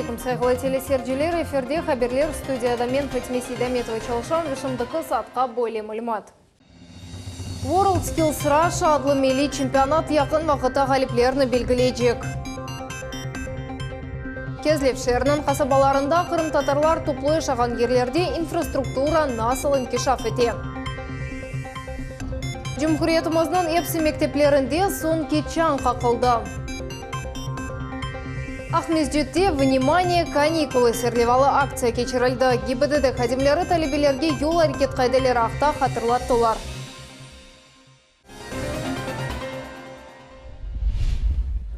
алейкум, сайғылы телесерджилер, эфирде хаберлер студияда мен Фатиме Сейдаметова Чалшан, вишымдықы сатқа бойле мүлімат. World Skills Russia адлы милли чемпионат яқын вақыта ғаліплеріні белгілейдек. Кезлевшерінің қасабаларында қырым татарлар туплы шаған ерлерде инфраструктура насыл инкишаф ете. Жұмхуриетіміздің епсі мектеплерінде сон кетчан қақылды. Ахмезжетте «Внимание, каникулы» серлевалы акция кечірілді. ГИБДД хадимлері талебелерге yol әрекет қайдалері ақта қатырлаттылар.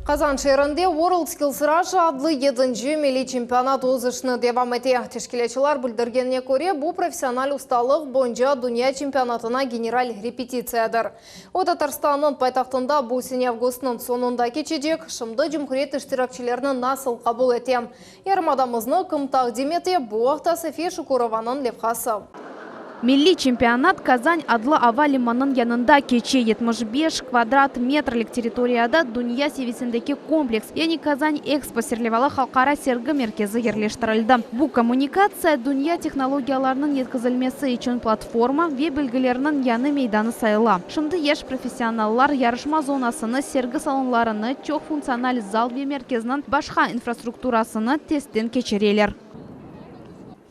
Қазан шерінде World Skills Russia адлы 7-ші милли чемпионат озышыны девам ете. Тешкелечілер бүлдіргеніне көре, бұл профессионал ұсталық бойынша дүния чемпионатына генераль репетициядыр. О Татарстанның пайтақтында бұл сене августының сонында кечедек, шымды Жұмхурет іштиракчілерінің насыл қабыл етем. Ярмадамызны кім тақдим ете, бұл ақта София Шукурованың левхасы. Милли чемпионат Казань адлы ава лиманның янында кече 75 квадрат метрлік территорияда дүния севесіндегі комплекс, яғни Казань экспо серлевалы халқара сергі меркезі ерлештірілді. Бұл коммуникация дүния технологияларының еткізілмесі үшін платформа ве білгілерінің яны мейданы сайыла. Шымды еш профессионаллар ярышма зонасыны, сергі салонларыны, чоқ функциональ зал ве меркезінің башқа инфраструктурасыны тесттен кечерелер.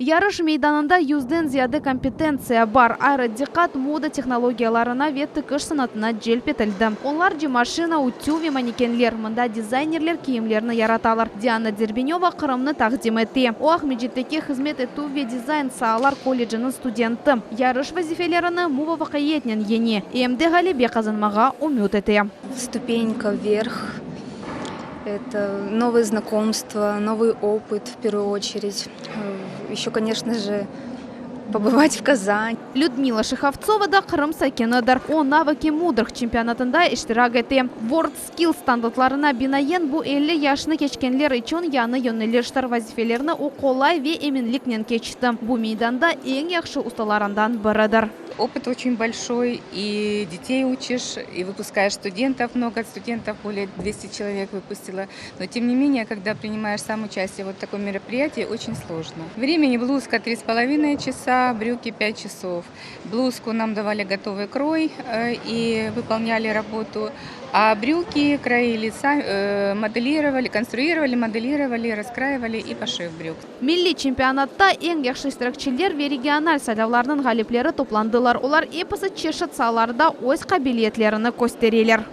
Ярыш мейданында 100-ден зияды компетенция бар. Аэродиқат мода технологияларына ветті күш сынатына желп етілді. Олар машина, утю ве манекенлер, мұнда дизайнерлер киімлеріні яраталар. Диана Дербенева қырымны тақдим етті. О Ахмеджеттеке қызмет ету ве дизайн саалар колледжінің студенті. Ярыш вазифелеріні мува вақаетнен ене. Емде ғалебе қазанмаға умет еті. Ступенька вверх. Это новые знакомства, новый опыт в первую очередь. Еще, конечно же, побывать в Казань. Людмила Шиховцова да Қырым сәкенедір. О навыки мудрых чемпионатында іштирак еті. World Skills стандартларына бинаен бұл 50 яшыны кечкенлер üçün яны йонелештар вазифелеріні о қолай ве еменлікнен кечті. Бұл мейданда ең яқшы ұсталарындан бірідір. Опыт очень большой, и детей учишь, и выпускаешь студентов. Много студентов, более 200 человек выпустила. Но тем не менее, когда принимаешь сам участие в таком мероприятии, очень сложно. Времени блузка 3,5 часа, брюки 5 часов. Блузку нам давали готовый крой и выполняли работу. А брюки краили, моделировали, конструировали, моделировали, раскраивали и пошив брюк. Милли чемпионатта ең яқшы істірікчілер ве региональ сайлауларының ғалеплері топландылар. Олар эпосы чешет саларда өз қабилетлеріні көстерелер.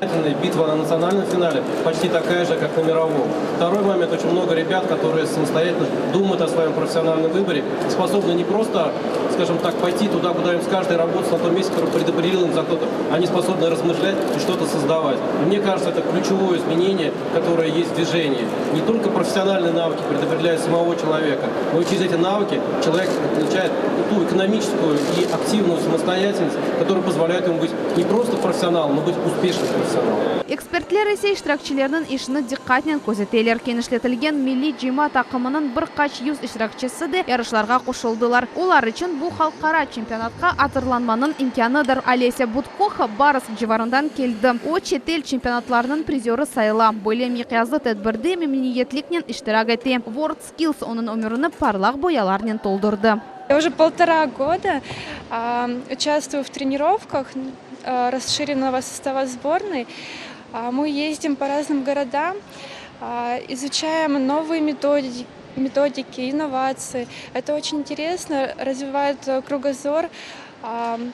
Битва на национальном финале почти такая же, как на мировом. Второй момент, очень много ребят, которые самостоятельно думают о своем профессиональном выборе, способны не просто, скажем так, пойти туда, куда им скажут, и работать на том месте, который предопределил им за кто-то. Они способны размышлять и что-то создавать. И мне кажется, это ключевое изменение, которое есть в движении. Не только профессиональные навыки предопределяют самого человека, но и через эти навыки человек получает ту экономическую и активную самостоятельность, которая позволяет ему быть не просто профессионалом, но быть успешным профессионалом. Экспертлер есе иштиракчилерінің ішіні диққатнен көзетелер. Кенішілетілген милли джима тақымының бір қач юз иштиракчысы де ярышларға қошылдылар. Олар үшін бұл халықара чемпионатқа атырланманың имканыдыр. Олеся Будкоха Барыс жеварындан келді. О четел чемпионатларының призеры сайыла. Более миқязы тәдбірде мемлекетлікнен иштирак еті. World Skills оның өміріні парлақ бояларнен толдырды. Я уже 1,5 года участвую в тренировках расширенного состава сборной. Мы ездим по разным городам, изучаем новые методики, инновации. Это очень интересно, развивает кругозор.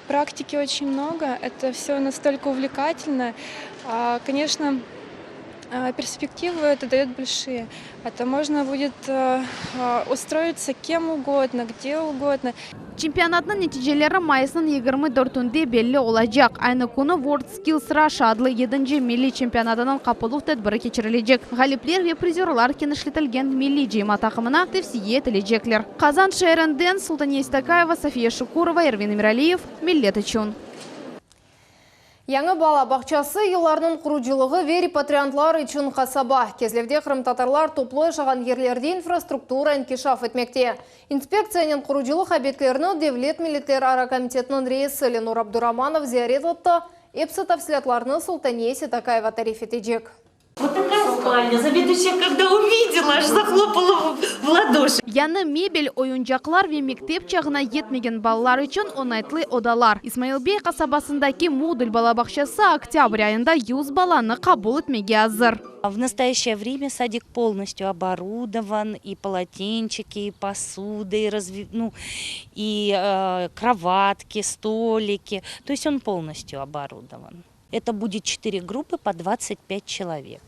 Практики очень много, это все настолько увлекательно. Конечно, перспективы это дает большие. Это можно будет устроиться кем угодно, где угодно. Чемпионатның нәтижелері майысының 24-інде белі олajak. Айны күні World Skills Russia адлы 7-ші милли чемпионатының қапылық тәдбірі кечірілежек. Ғалиплер ве призерлар кенішлетілген милли джейма тақымына тәвсие тілежеклер. Қазан шәрінден Султания Истакаева, София Шукурова, Эрвин Эмиралиев, Миллет үшін. Яңы бала бақчасы елларының құруджилығы ве репатриантлар үшін қасаба. Кезлевде Қырым татарлар топлы жаған ерлерде инфраструктура инкишаф етмекте. Инспекцияның құруджилық объектлеріні Девлет милиттер ара комитетінің рейсі Ленур Абдураманов зиярет отты. Эпсі тәфсілетларыны Султания Истакаева тариф етежек. Вот такая спальня. Заведующая, когда увидела, аж захлопала в ладоши. Яны мебель, оюнжаклар ve мектеп чағына етмеген балалар үшін онайтлы одалар. Исмаилбей қасабасындаки модуль балабақшасы октябрь айында 100 баланы қабыл етмеге азыр. В настоящее время садик полностью оборудован, и полотенчики, и посуда, и кроватки, столики. То есть он полностью оборудован. Это будет 4 группы по 25 человек.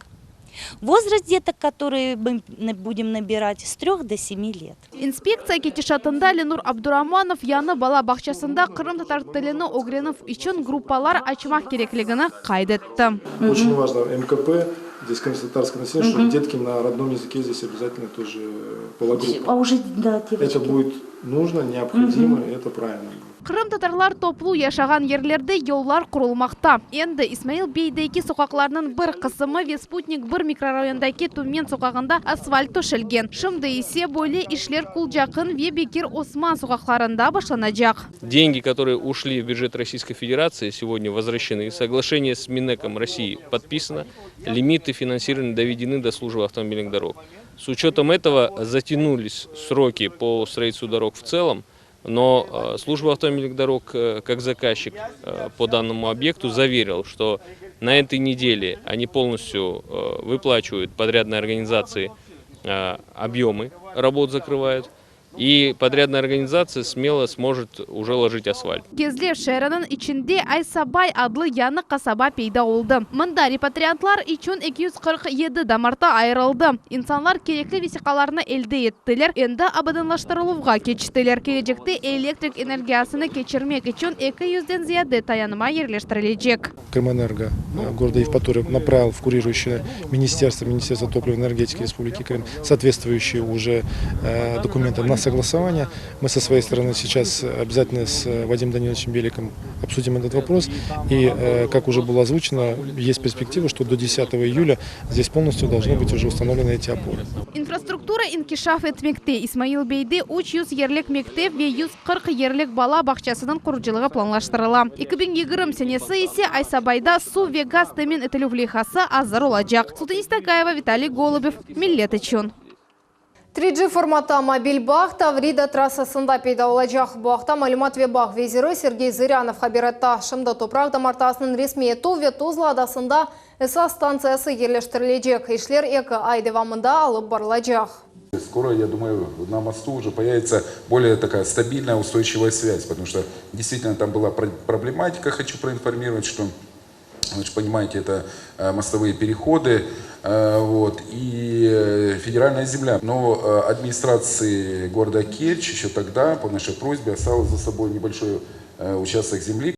Возраст деток, которые мы будем набирать, с 3 до 7 лет. Инспекция кетишатында Ленур Абдураманов яны бала бақшасында Крым татар тіліні огренов үшін группалар açmak кереклігіні қайдетті. Очень важно МКП, здесь крымско-татарское население, что детки на родном языке здесь обязательно тоже полугруппа. А уже, да, это будет нужно, необходимо, и это правильно. Крым татарлар топлу яшаған ерлерді yollar құрылмақта. Енді Исмаил Бейдейки соқақларының бір қысымы Веспутник бір микрорайондайки Тумен соқағында асфальт төшілген. Шымды есе бойле ишлер Кулжақын ве Бекир Осман соқақларында башланacak. Деньги, которые ушли в бюджет Российской Федерации, сегодня возвращены. Соглашение с Минэком России подписано. Лимиты финансирования доведены до службы автомобильных дорог. С учетом этого затянулись сроки по строительству дорог в целом. Но служба автомобильных дорог, как заказчик по данному объекту, заверил, что на этой неделе они полностью выплачивают подрядной организации объемы работ, закрывают. И подрядная организация смело сможет уже ложить асфальт. Кезле шәрінің içinde Айсабай адлы яны қасаба пейда oldu. Мында репатриантлар için 247 дамарта айырылды. İnsanlar керекли весиқаларына elde еттілер, енді абадынлаштырылуға кечтілер. Келечекте электрик энергиясыны кечірмек için 200-ден зияды таянıma yerleştirilecek. Крымэнерго города Евпатория направил в курирующее Министерство топлива и энергетики Республики Крым соответствующие уже документы на согласование. Мы со своей стороны сейчас обязательно с Вадимом Даниловичем Беликом обсудим этот вопрос. И, как уже было озвучено, есть перспектива, что до 10 июля здесь полностью должны быть уже установлены эти опоры. Инфраструктура инкишаф etmekte. Исмаил Бейде 300 ерлік мектеп ve 140 ерлік бала бақшасының құрылжылығы планлаштырыла. 2020 senesi ise Айсабайда су ve газ temin etілу влихасы азыр olacak. Султанис Такаева, Виталий Голубев, Миллет үшін. 3G форматта мобиль бақ Таврида трассасында пейда olacak. Бұақта малюмат ве бақ везирі Сергей Зырянов хабиратта шымды топрақ дамартасының ресми ету ве Тузла адасында СА станциясы ерлештірілежек. Ишлер екі ай девамында алып барылacak. Скоро, я думаю, на мосту уже появится более такая стабильная, устойчивая связь, потому что действительно там была проблематика, хочу проинформировать, что, вы же понимаете, это мостовые переходы, вот, и федеральная земля. Но администрации города Керчь еще тогда, по нашей просьбе, оставила за собой небольшой участок земли.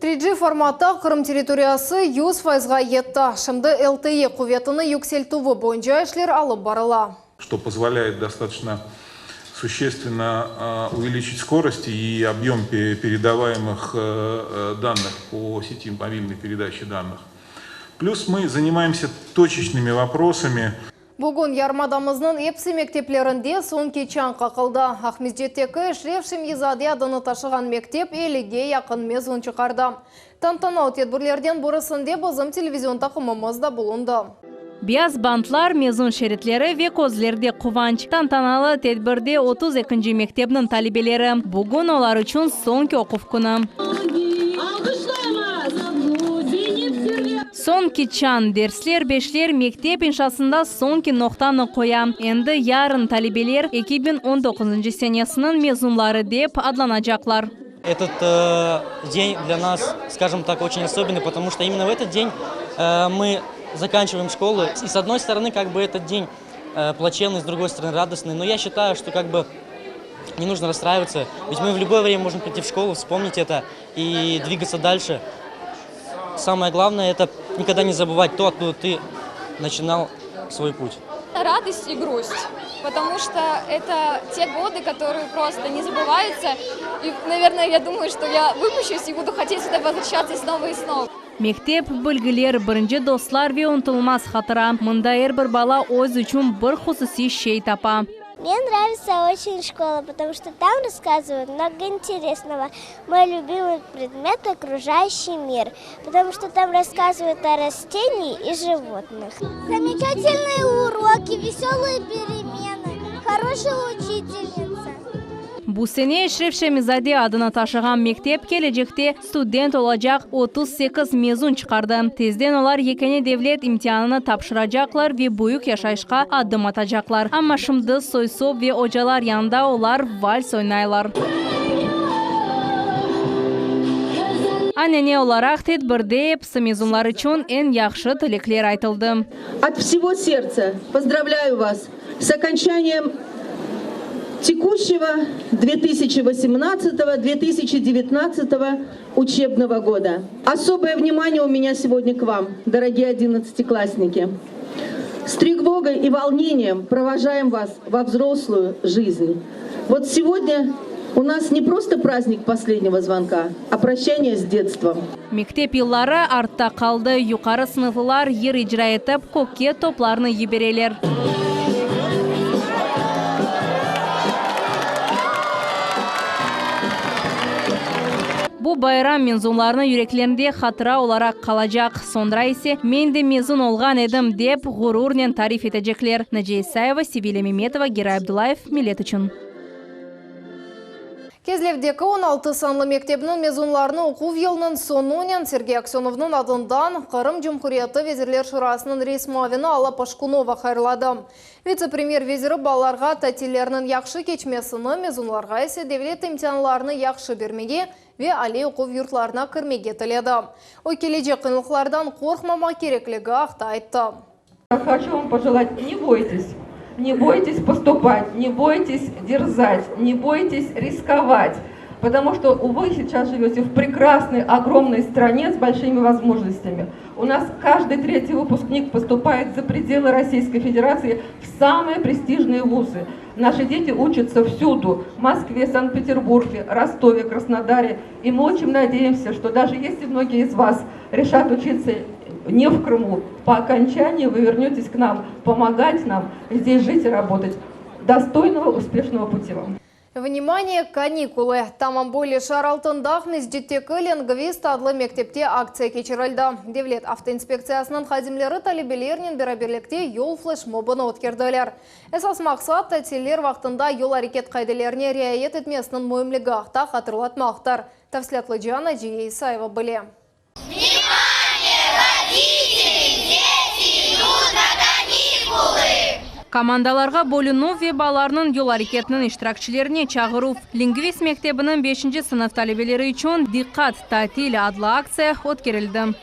3G форматта Крым территориясы 100%-ға етті. Шымды ЛТЕ құветіні юкселтуы бойынша ішлер алып барыла. Что позволяет достаточно существенно увеличить скорость и объем передаваемых данных по сети мобильной передачи данных. Плюс мы занимаемся точечными вопросами. Бүгін ярмадамызның епсі мектеплерінде сон кечан қақылды. Ахмезжеттегі Шревшим Езаде адыны ташыған мектеп еліге яқын мезон чықарды. Тантанау тедбірлерден бұрысынде бозым телевизион тақымымызда болынды. Бияз бантлар, мезон шеретлері ве көзлерде қуванч. Тантаналы тедбірде 32-ші мектебнің талибелері. Бүгін олар үшін сонки оқып күні. Сонки чан дерслер бешлер мектеп иншасында сонки ноқтаны қоя. Енді ярын талибелер 2019 сенесінің мезунлары деп адланacaklar. Этот день для нас, скажем так, очень особенный, потому что именно в этот день мы заканчиваем школу. И с одной стороны, как бы этот день плачевный, с другой стороны радостный. Но я считаю, что как бы не нужно расстраиваться. Ведь мы в любое время можем прийти в школу, вспомнить это и двигаться дальше. Самое главное — это никогда не забывать то, откуда ты начинал свой путь. Радость и грусть, потому что это те годы, которые просто не забываются. И, наверное, я думаю, что я выпущусь и буду хотеть сюда возвращаться снова и снова. Мектеп білгілер бірінші достар ве ұнтылмас хатыра. Мұнда бір бала өз үшін бір құсыси шей тапа. Мне нравится очень школа, потому что там рассказывают много интересного. Мой любимый предмет – окружающий мир, потому что там рассказывают о растениях и животных. Замечательные уроки, веселые перемены, хорошая учительница. Bu sene Eşref Şemizade adına taşıyan mektep gelecekte student olacak 38 mezun çıkardı. Tezden onlar yekeni devlet imtihanını tapşıracaklar ve büyük yaşayışka adım atacaklar. Ama şimdi soysop ve hocalar yanında onlar vals oynaylar. Anene olarak tedbirde hepsi mezunlar için en yaxşı tilekler айтылды. От всего сердца поздравляю вас с окончанием текущего 2018-2019 учебного года. Особое внимание у меня сегодня к вам, дорогие 11-классники. С тревогой и волнением провожаем вас во взрослую жизнь. Вот сегодня у нас не просто праздник последнего звонка, а прощание с детством. Мектеп yılları артта kaldı. Yukarı sınıflar yer icra etip kokke toplarını yiberelер. Bu bayram mezunlarının yüreklerinde hatıra olarak kalacak. Sonra ise men de mezun olgan edim dep gururla tarif edecekler. Naciye Исаева, Севилия Меметова, Герай Абдулаев, Millet için. Кезлевдегі 16 санлы мектебінің мезунларының оқу елінің сонунен Сергей Аксеновның адындан Қырым Жұмхуриеті везірлер шырасының рейсмавені Алла Пашкунова хайырлады. Вице-премьер везірі баларға тәтелерінің яқшы кечмесіні, мезунларға есе девлет имтианларыны яқшы бермеге ве али оқу юртларына кірмеге тіледі. Ой кележе қиынлықлардан қорқмама кереклігі ақта айтты. Хочу вам пожелать, не бойтесь. Не бойтесь поступать, не бойтесь дерзать, не бойтесь рисковать. Потому что вы сейчас живете в прекрасной, огромной стране с большими возможностями. У нас каждый третий выпускник поступает за пределы Российской Федерации в самые престижные вузы. Наши дети учатся всюду, в Москве, Санкт-Петербурге, Ростове, Краснодаре. И мы очень надеемся, что даже если многие из вас решат учиться не в Крыму, по окончании вы вернетесь к нам, помогать нам здесь жить и работать. Достойного, успешного пути вам. Внимание, каникулы. Тамам более шаралтындақ мезжеттекі лингвист адлы мектепте акция кечірілді. Девлет автоинспекциясының хазимлері талебелерінен бераберлікте yol флешмобыны өткерділер. Esas мақсат тәтелер вақтында yol әрекет қайделеріне riayet etmесінің мөйімлігі ақта қатырылатмақтар. Тәфсілетлі Джана Джия Исаева біле. Командаларға бөліну ве баларының yol әрекетінің iştirakçilerine çağırу. Lingvist мектебінің 5-ci sınıf talebelері üçün Dikkat Tatil adlı aksiya өткерілді.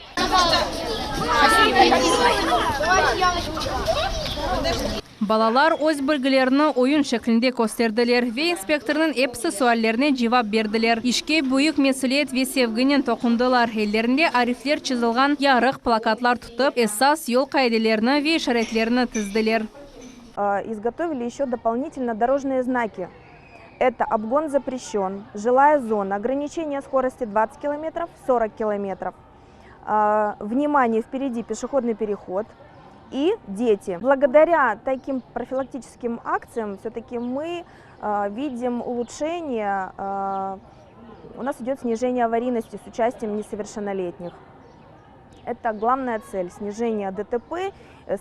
Балалар өз білгілеріні ойын шеклінде көстерділер ве инспекторның епсі суаллеріне жевап берділер. Ішке büyük mesuliyet ve sevginin тоқындылар. Елдерінде арифлер чызылған ярық плакатлар тұтып, esas yol қайделеріні ve işaretlerini тізділер. Изготовили еще дополнительно дорожные знаки. Это обгон запрещен, жилая зона, ограничение скорости 20 км, 40 км. Внимание, впереди пешеходный переход. И дети. Благодаря таким профилактическим акциям все-таки мы видим улучшение, у нас идет снижение аварийности с участием несовершеннолетних. Это главная цель – снижение ДТП,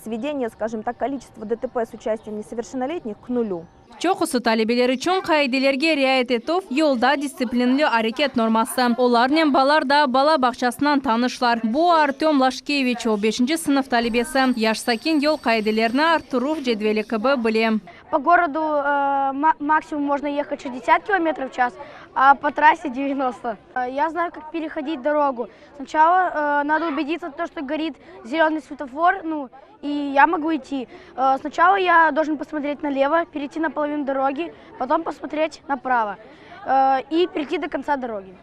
сведение, скажем так, количества ДТП с участием несовершеннолетних к нулю. Çoxusu talebeler üçün қайделерге riayet etuf yolda disiplinli hareket norması. Onlarla balar da bala bağçasından tanışlar. Bu Artyom Lashkevich, 5-ci sınıf talebesi. Yaş sakin yol qaydelerini arttıruf cedveli kıbı bilem. По городу максимум можно ехать 60 км в час, а по трассе 90. Я знаю, как переходить дорогу. Сначала надо убедиться, что горит зеленый светофор, и я могу идти. Сначала я должен посмотреть налево, перейти на половину дороги, потом посмотреть направо и перейти до конца дороги.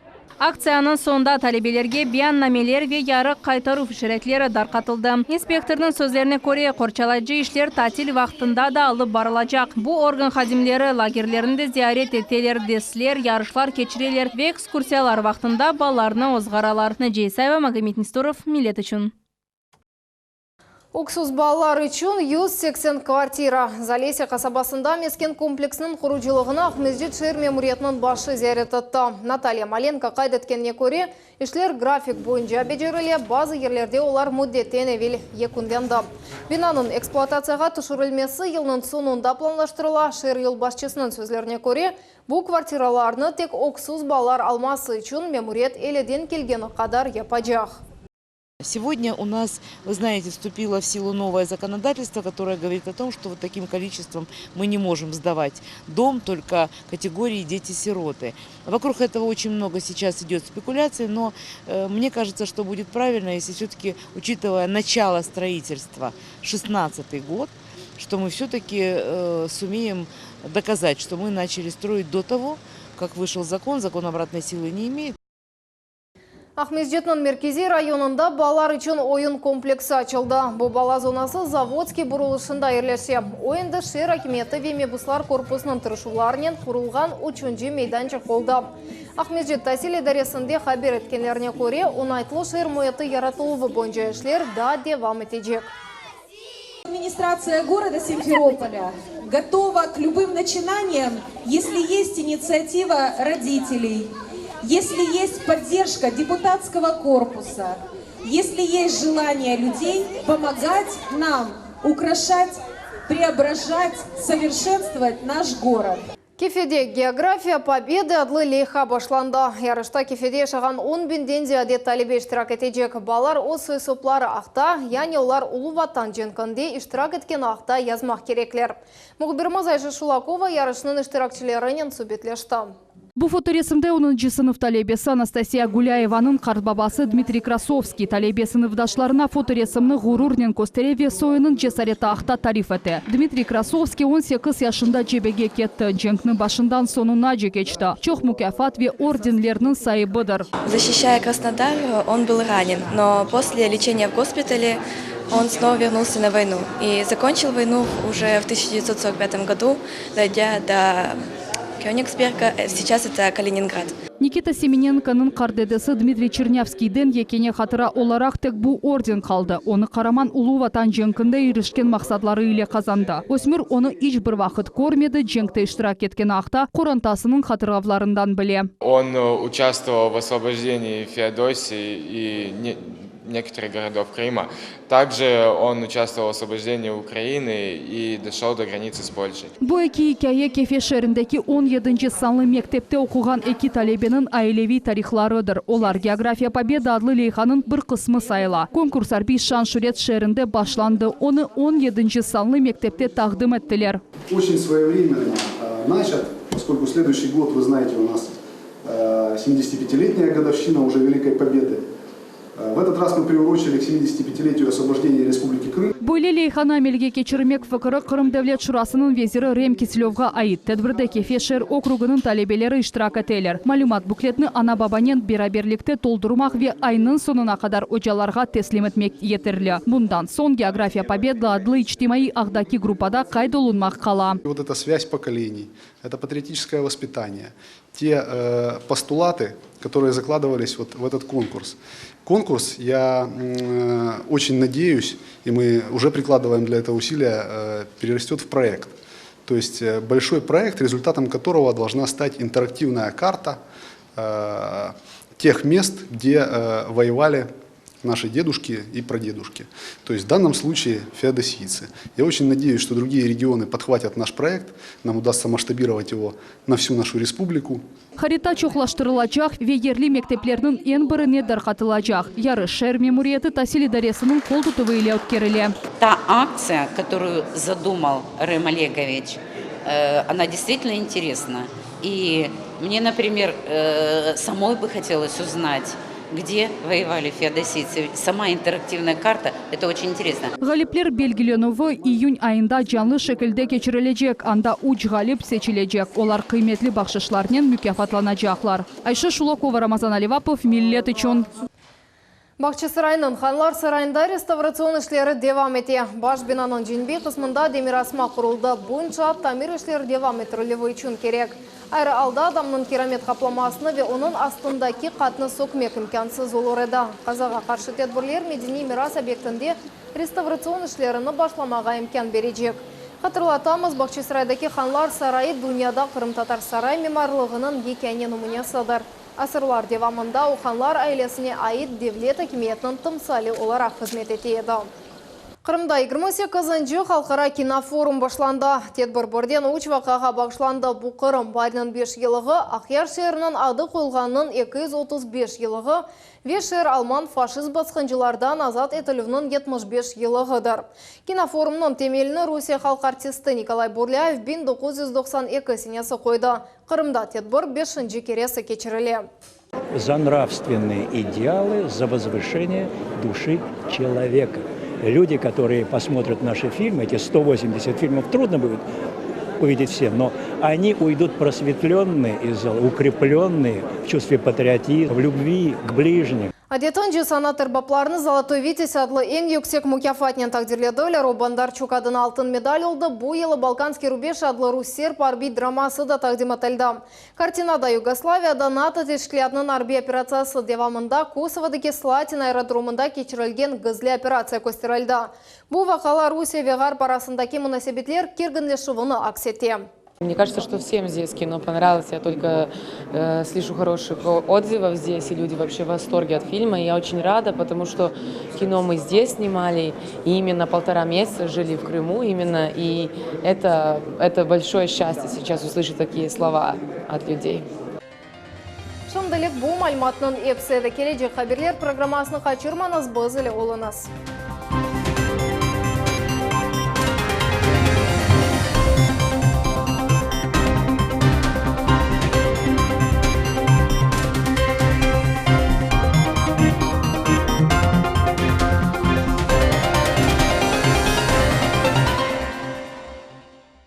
Aksiyanın sonunda talebelerge beyannameler ve yarı qaytaruf işaretleri darqatıldı. İnspektorun sözlerine göre qorçalayıcı işler tatil vaxtında da alıp barılacak. Bu organ xadimleri lagerlerinde ziyaret eteler, dersler, yarışlar keçireler ve ekskursiyalar vaxtında ballarını ozgaralar. Naciye Исаева, Magomed Nistorov, Millet için. Оксуз балалар үшін 180 квартира. Залесия қасабасында мескен комплексінің құруджилығына Ахмездет шер мемуриетінің башы зәрет атты. Наталья Маленко қайдеткеніне көре, ішлер график бойынша бежеріле, базы ерлерде олар мүддеттен әвел екінденді. Бинаның эксплуатацияға түшірілмесі елінің сонында планлаштырыла. Шер ел басшысының сөзлеріне көре, бұл квартираларны тек Оксуз балалар алмасы үшін мемуриет еледен келгені қадар епаджақ. Сегодня у нас, вы знаете, вступило в силу новое законодательство, которое говорит о том, что вот таким количеством мы не можем сдавать дом только категории дети-сироты. Вокруг этого очень много сейчас идет спекуляций, но мне кажется, что будет правильно, если все-таки, учитывая начало строительства, 16-й год, что мы все-таки сумеем доказать, что мы начали строить до того, как вышел закон обратной силы не имеет. Ахмездетнің меркези районында балалар үшін ойын комплексі açılды. Бұл бала зонасы Заводский бұрылышында ерлесе. Ойынды шер акиметі вемебуслар корпусының тұрышуларынан құрылған 3-ші мейданчық болды. Ахмездет тәсіл идаресінде хабер еткенлеріне көре, оңайтылы шер мойыты яратылуы бойынша ішлер да девам етежек. Администрация города Симферополя готова к любым начинаниям, если есть инициатива родителей, если есть поддержка депутатского корпуса, если есть желание людей помогать нам украшать, преображать, совершенствовать наш город. Кефеде география победы адлы лейха башланды. Ярышта кефеде шаған 10 бинден зияде талибе иштирак етежек. Балар осы соплары ақта, яғни олар улы ватан женкінде иштирак еткен ақта язмақ кереклер. Мұғбирмаз Айша Шулакова ярышының иштиракчыларынан сөбетлешті. Бұл фоторесімде 10-шы сынып талебесі Анастасия Гуляеваның қарбабасы Дмитрий Красовский талебесінің вдашларына фоторесімні ғурурнен көстереве сойының жесарета ақта тариф еті. Дмитрий Красовский 18 яшында жебеге кетті. Женкнің башындан сонуна жекечті. Чоқ мукафат ве орденлерінің сайыбыдыр. Защищая Краснодар, он был ранен, но после лечения в госпитале он снова вернулся на войну. И закончил войну уже в 1945 году, дойдя до Кёнигсберга, сейчас это Калининград. Никита Семененконың қардедесі Дмитрий Чернявскийден екене қатыра оларақ тек бұл орден қалды. Оны қараман ұлы ватан женкінде ерішкен мақсатлары иле қазанды. Өсмір оны еш бір вақыт көрмеді, женкте иштирак еткен ақта Қорантасының қатырғавларынан біле. Он участвовал в освобождении Феодосии и некоторых городов Крыма. Также он участвовал в освобождении Украины и дошел до границы с Польшей. Бұл эки хикая кефе шеріндегі 17-ші санлы мектепте оқыған эки талебенің айлеви тарихларыдыр. Олар география победы адлы лейханың бір қысмы сайла. Конкурс арби Шаншурет шерінде башланды. Оны 17-ші санлы мектепте тақдым еттілер. Очень своевременно начат, поскольку следующий год, вы знаете, у нас 75-летняя годовщина уже Великой Победы. В этот раз мы приурочили к 75-летию освобождения Республики Крым. Бойле лейхана амелге кечірмек фықыры Қырым Дәвлет Шурасының везирі Рем Киселевға айт. Тәдбірді кефешер округының талебелері иштирак етелер. Малюмат буклетні ана бабанен бераберлікті толдырмақ ве айның сонына қадар очаларға теслим етмек етерлі. Бұндан сон география победы адлы ичтимаи ағдаки группада қайдолынмақ қала. Вот эта связь поколений, это патриотическое воспитание, те постулаты, которые закладывались вот в этот конкурс. Конкурс, я очень надеюсь, и мы уже прикладываем для этого усилия, перерастет в проект. То есть большой проект, результатом которого должна стать интерактивная карта тех мест, где воевали наши дедушки и прадедушки. То есть в данном случае феодосийцы. Я очень надеюсь, что другие регионы подхватят наш проект, нам удастся масштабировать его на всю нашу республику. Харита чоқлаштырылачақ ве ерлі мектеплерінің ең біріне дарқатылачақ. Яры шер мемуриеті тәсіл идаресінің қол тұтывы иле өткеріле. Та акция, которую задумал Рем Олегович, она действительно интересна. И мне, например, самой бы хотелось узнать, где воевали феодосийцы. Сама интерактивная карта, это очень интересно. Галиплер белгиленовы июнь айында жанлы шекілде кечірілежек, анда уч галип сечілежек. Олар қиметлі бақшышларнен мүкафатланажақлар. Айша Шулакова, Рамазан Аливапов, Миллет үшін. Бақчы сарайының Ханлар сарайында реставрацион ішлері девам ете. Баш бинаның жинбей қысмында демирасма құрылды. Бұнша тамир ішлері девам етірілігі үшін керек. Әрі алда адамның керамет қапламасыны ве оның астындаки қатны соқмек имкансыз олыр еді. Қазаға қаршы тедбірлер медени мирас объектінде реставрацион ішлеріні башламаға имкан бережек. Қатырлатамыз, Бақчы сарайдаки Ханлар сарайы дүнияда Қырым-Татар сарай мемарлығының екені нумуниясыдыр. Асырлар девамында Уханлар айлесіне айыт девлет акиметінің тымсали оларақ қызмет етеді. Қырымда 28-й халқара кинофорум башланды. Тедбір бірден үш вақаға бағышланды. Бұл Қырым барының 5 елығы, Ақяр шерінің ады қойылғанның 235 елығы, Вешер Алман фашист басқыншылардан азат етілігінің 75 елығыдыр. Кинофорумның темеліні Русия халық артисті Николай Бурляев 1992 сенесі қойды. Қырымда Тедбір 5-ші кересі кечірілі. За нравственные идеалы, за возвышение души человека. Люди, которые посмотрят наши фильмы, эти 180 фильмов, трудно будет увидеть все, но они уйдут просветленные из зала, укрепленные в чувстве патриотизма, в любви к ближним. Адетонжи санатыр бапларны Золотой Витязь адлы ең yüksek мукафатнен тагдирледі. Робандарчук адын алтын медаль олды. Бұл елі Балканский рубеж адлы Руссер парби драмасы да тагдим атылды. Картинада Югославияда НАТО тешкілятның арби операциясы девамында Косовадыки Слатин аэродромында кечірілген гызли операция көстерілді. Бұл вақала Русия вегар парасындаки мұнасебетлер кергінлешівыны аксете. Мне кажется, что всем здесь кино понравилось. Я только слышу хороших отзывов здесь, и люди вообще в восторге от фильма. И я очень рада, потому что кино мы здесь снимали, и именно 1,5 месяца жили в Крыму именно. И это большое счастье сейчас услышать такие слова от людей. Шымдылық бұл мальматның епседі кележе қаберлер программасының қачырманыз бұзылы олыныз.